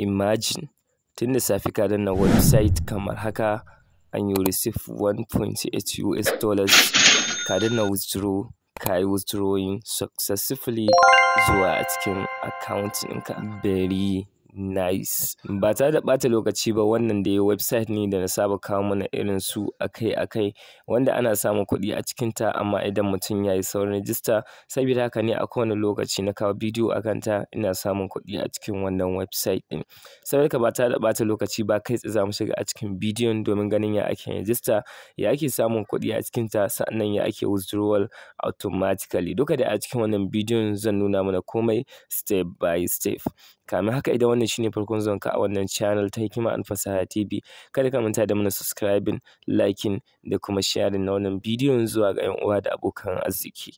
Imagine tun da safe ka danna website kamar haka and you receive $1.8 ka danna withdraw, ka yi withdrawing successfully zuwa a cikin account ɗinka. Very nice. Ba tare da ɓata lokaci ba, wannan dai website ne da na saba kawo mana irin su akai-akai wanda ana samun kuɗi a cikinta, amma idan mutum ya yi saurin rijista. Saboda haka ne a kowane lokaci na kawo bidiyo a kanta ina samun kuɗi a cikin wannan website ɗin. Saboda haka ba tare da ɓata lokaci ba, kai tsaye za mu shiga a cikin bidiyon domin ganin ya ake rijista, ya ake samun kuɗi a cikinta, sa'annan ya ake withdrawal automatically. Duka da a cikin wannan bidiyon zan nuna mana komai step by step. Kamin haka, idan wannan shine farkon zuwanka a wannan channel ta Hikima Fasaha TV, kada ka manta da mana subscribing, liking da kuma sharing na wannan bidiyon zuwa ga 'yan uwa da abokan arziki.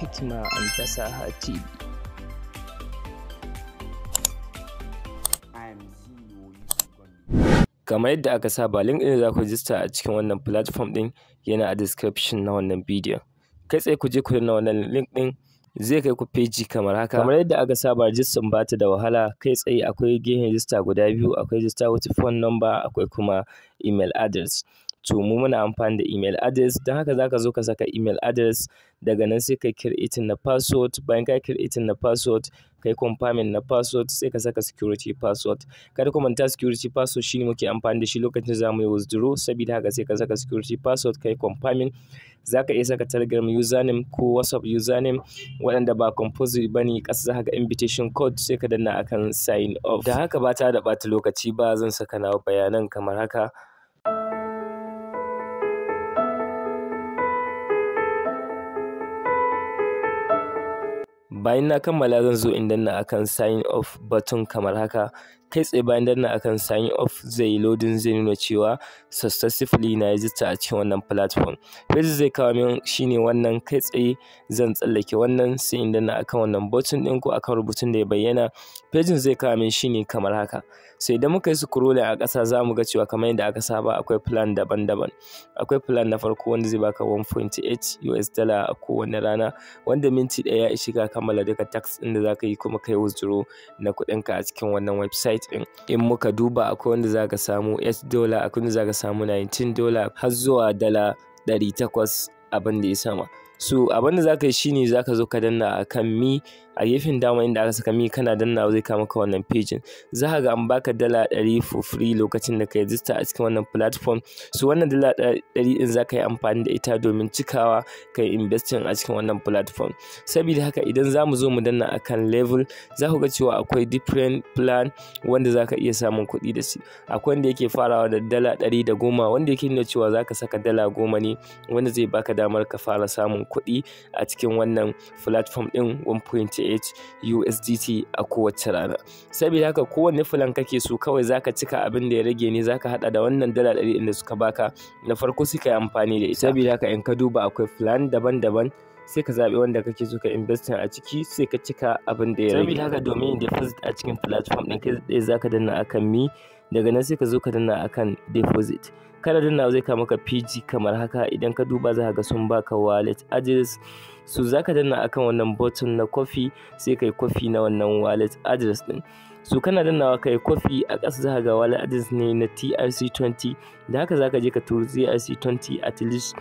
Hikima Fasaha TV. Kamar yadda aka saba, link ɗin da za ku rijista a cikin wannan platform ɗin yana a description na wannan bidiyon. Kai tsaye ku je ku danna wannan link ɗin, zai kai ku page kamar haka. Kamar yadda aka saba, rijistan ba ta da wahala. Kai tsaye akwai gehen rijista guda biyu, akwai rijista with phone number, akwai kuma email address. To mu muna amfani da email address, don haka za ka zo ka saka email address, daga nan sai ka creating na password. Bayan ka creating na password, kai confirming na password, sai ka saka security password. Kada ku manta security password shine muke amfani da shi lokacin za mu yi withdraw, saboda haka sai ka saka security password, kai confirming. Za ka iya saka Telegram username ko WhatsApp username waɗanda ba compulsory ba ne. Ƙasa za ka ga invitation code, sai ka danna akan sign off. Da haka ba tare da ɓata lokaci ba, zan saka nawa bayanan kamar haka. Bayan na kammala, zan zo in danna akan sign off button kamar haka. Kai tsaye bayan danna akan sign off, zai yi loading, zai nuna cewa successfully na register a cikin wannan platform. Page zai kawo min shine wannan. Kai tsaye zan tsallake wannan, sai in danna akan wannan button ɗin ko akan rubutun da ya bayyana. Page zai kawo min shine kamar haka. Sai idan muka yi scrolling a ƙasa, za mu ga cewa kamar yadda aka saba akwai plan daban-daban. Akwai plan na farko wanda zai baka $1.8 a kowane rana, wanda minti ɗaya ya ishi ka kammala duka tax ɗin da za ka yi kuma kai withdraw na kuɗinka a cikin wannan website ɗin. In muka duba, akwai wanda za ka samu $8, akwai wanda za ka samu $19 har zuwa $800 abin da ya sama. So abin da za ka yi shine za ka zo ka danna akan me a gefen dama inda aka saka me, kana danna zai kawo maka wannan page. Za ka ga an baka $100 for free lokacin da ka register a cikin wannan platform. So wannan $100 ɗin za ka yi amfani da ita domin cikawa ka yi investing a cikin wannan platform. Saboda haka idan za mu zo mu danna akan level, za ku ga cewa akwai different plan wanda za ka iya samun kuɗi da shi. Akwai wanda yake farawa da $110, wanda yake nuna cewa za ka saka $10 ne, wanda zai baka damar ka fara samun kuɗi a cikin wannan platform ɗin $1.8 USDT a kowace rana. Saboda haka kowanne filan kake so, kawai zaka cika abin da ya rage ne, zaka hada da wannan $100 da suka baka na farko, sai ka yi amfani da ita. Saboda haka in ka duba akwai plan daban-daban, sai ka zaɓi wanda kake so ka invest a ciki, sai ka cika abin da ya rage. Saboda haka domin deposit a cikin platform ɗin, kai tsaye zaka danna akan me, daga nan sai ka zo ka danna akan deposit. Kada danna zai kawo maka PG kamar haka. Idan ka duba za ka ga sun baka wallet address, so za ka danna akan wannan button na copy, sai kai copy na wannan wallet address din. So kana dannawa kai copy, a ƙasa za ka ga wallet address ne na TRC20. Da haka za ka je ka turo TRC20 at least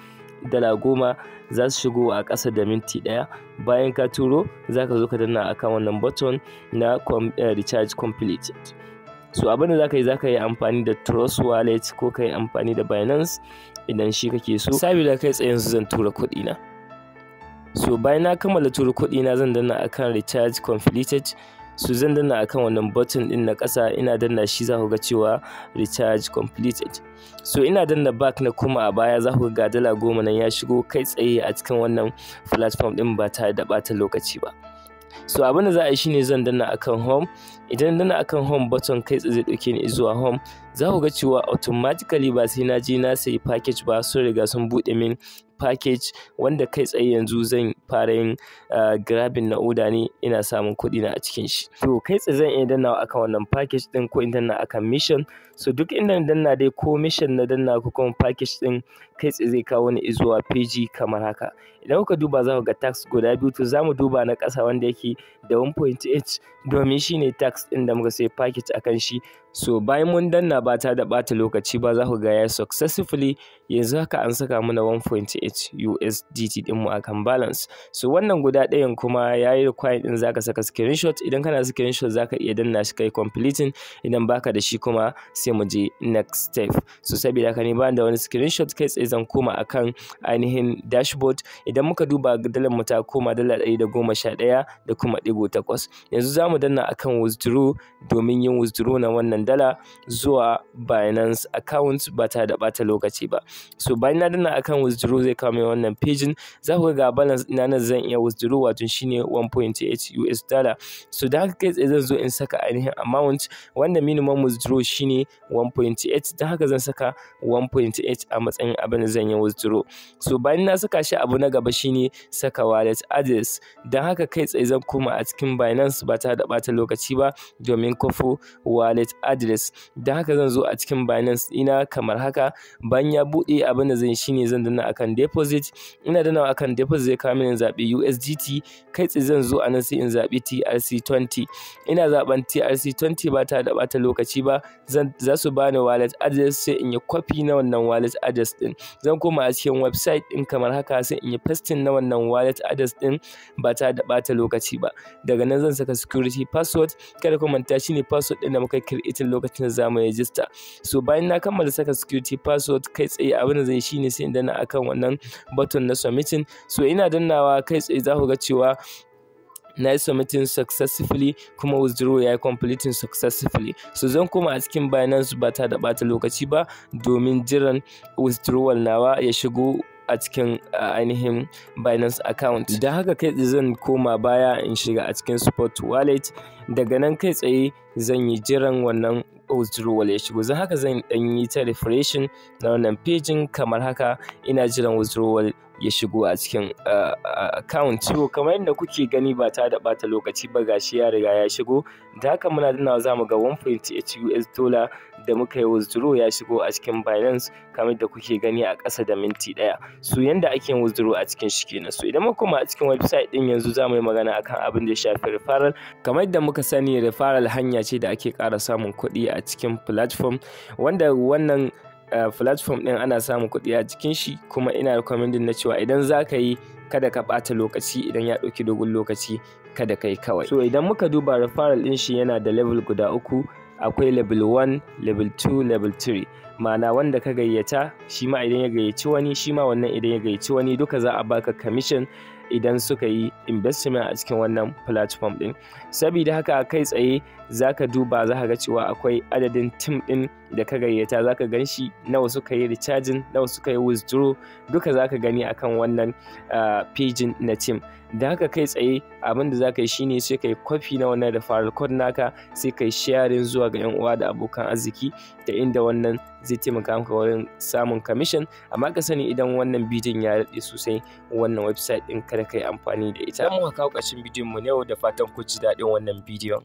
$10 za su shigo a ƙasa da minti ɗaya. Bayan ka turo, za ka zo ka danna akan wannan button na recharge completed. So abin da za ka yi amfani da Trust Wallet ko ka yi amfani da Binance idan shi kake so. Saboda kai tsaye yanzu zan tura kuɗi na. So bayan na kammala tura kuɗi na, zan danna akan recharge completed. So zan danna akan wannan button din na ƙasa, ina danna shi, za ku ga cewa recharge completed. So ina danna back na kuma a baya, za ku ga $10 nan ya shigo kai tsaye a cikin wannan platform din ba tare da ɓata lokaci ba. So abin da za a yi shine zan danna akan home. Idan danna akan home button, kai tsaye zai dauke ni zuwa home. za ku ga cewa automatically ba sai na je na sayi package ba, sun riga sun buɗe min package wanda kai tsaye yanzu zan fara yin grabbing na order ne, ina samun kuɗi na a cikin shi. To kai tsaye zan iya dannawa akan wannan package din ko in danna akan mission. So duk inda na danna dai ko mission na danna ko kuma package din, kai tsaye zai kawo ni zuwa page kamar haka. Idan kuka duba za ku ga tax guda biyu, to za mu duba na ƙasa wanda yake da 1.8 domin shine tax din da muka sai package akan shi. So bayan mun danna ba ta da ɓata lokaci ba, za ku ga ya successfully yanzu haka an saka mana 1.8 USDT din mu akan balance. So wannan guda ɗayan kuma yayi require din zaka saka screenshot. Idan kana screenshot zaka iya danna shi kai completing, idan baka da shi kuma sai mu je next step. So saboda haka ni ba da wani screenshot, kai tsaye zan koma akan ainihin dashboard. Idan muka duba dalar mu ta koma dala 111 da kuma -8. Yanzu zamu danna akan withdraw domin yin withdraw na wannan dala zuwa Binance account ba ta da ɓata lokaci ba. So bayan na danna akan withdraw zai kawo mai wannan page. Za ku ga balance ina nan zan iya withdraw, wato shine 1.8 US dollar. So da haka kai tsaye zan zo in saka ainihin amount wanda minimum withdraw shine 1.8, da haka zan saka 1.8 a matsayin abin da zan yi withdraw. So bayan na saka shi, abu na gaba shine saka wallet address. Dan haka kai tsaye zan koma a cikin Binance ba ta da ɓata lokaci ba domin kwafo wallet address. Da haka zan zo a cikin Binance ina kamar haka. Bayan ya buɗe, abin da zan yi shine zan danna akan deposit. Ina danna akan deposit zai kawo mini zaɓi USDT. Kai tsaye zan zo a nan sai in zaɓi TRC20. Ina zaɓen TRC20 ba ta da ɓata lokaci ba. Za su bani wallet address, sai in yi copy na wannan wallet address din. Zan koma a cikin website din kamar haka, sai in yi pasting na wannan wallet address din ba ta da ɓata lokaci ba. Daga nan zan saka security password. Kada ku manta shine password din da muka create lokacin da zamu register. So bayan na kammala saka security password, kai tsaye abin da zai shine sai in danna akan wannan button na submitting. So ina dannawa, kai tsaye za ku ga cewa na yi submitting successfully kuma withdraw ya yi completing successfully. So zan koma a cikin Binance ba ta da ɓata lokaci ba domin jiran withdrawal nawa ya shigo a cikin ainihin Binance account. Da haka kai tsaye zan koma baya in shiga a cikin spot wallet. Daga nan kai tsaye zan yi jiran wannan withdrawal ya shigo. Zan haka zan dan yi ta refreshing na wannan page kamar haka, ina jiran withdrawal ya shigo a cikin account. So kamar yadda kuke gani ba ta da ɓata lokaci ba, gashi ya riga ya shigo. Da haka muna dannawa za mu ga 1.8 US dollar da muka yi withdraw ya shigo a cikin Binance kamar da kuke gani a ƙasa da minti ɗaya. So yanda ake yin withdraw a cikin shi kenan. So idan muka koma a cikin website din, yanzu za mu yi magana akan abin da ya shafi referral. Kamar yadda muka sani, referral hanya ce da ake ƙara samun kuɗi a cikin platform, wanda wannan platform din ana samun kuɗi a cikin shi. Kuma ina recommending na cewa idan za ka yi, kada ka ɓata lokaci. Idan ya ɗauki dogon lokaci, kada ka yi kawai. So idan muka duba referral din shi yana da level guda uku. Akwai level 1, level 2, level 3. Ma'ana wanda ka gayyata shi ma idan ya gayyaci wani, shi ma wannan idan ya gayyaci wani, duka za a baka commission idan suka yi investment a cikin wannan platform din. Saboda haka kai tsaye zaka duba, zaka ga cewa akwai adadin team din da ka gayyata, zaka gan shi nawa suka yi recharging, nawa suka yi withdraw, duka zaka gani akan wannan page na team. Da haka kai tsaye abin da zaka yi shine sai kai copy na wannan referral code naka, sai kai sharing zuwa ga 'yan uwa da abokan arziki, da inda wannan zai taimaka maka wurin samun commission. Amma ka sani idan wannan bidiyon ya daɗe sosai, wannan website ɗin kada ka yi amfani da ita. Mun kawo ƙarshen bidiyon mu ne, da fatan ku ji daɗin wannan bidiyon.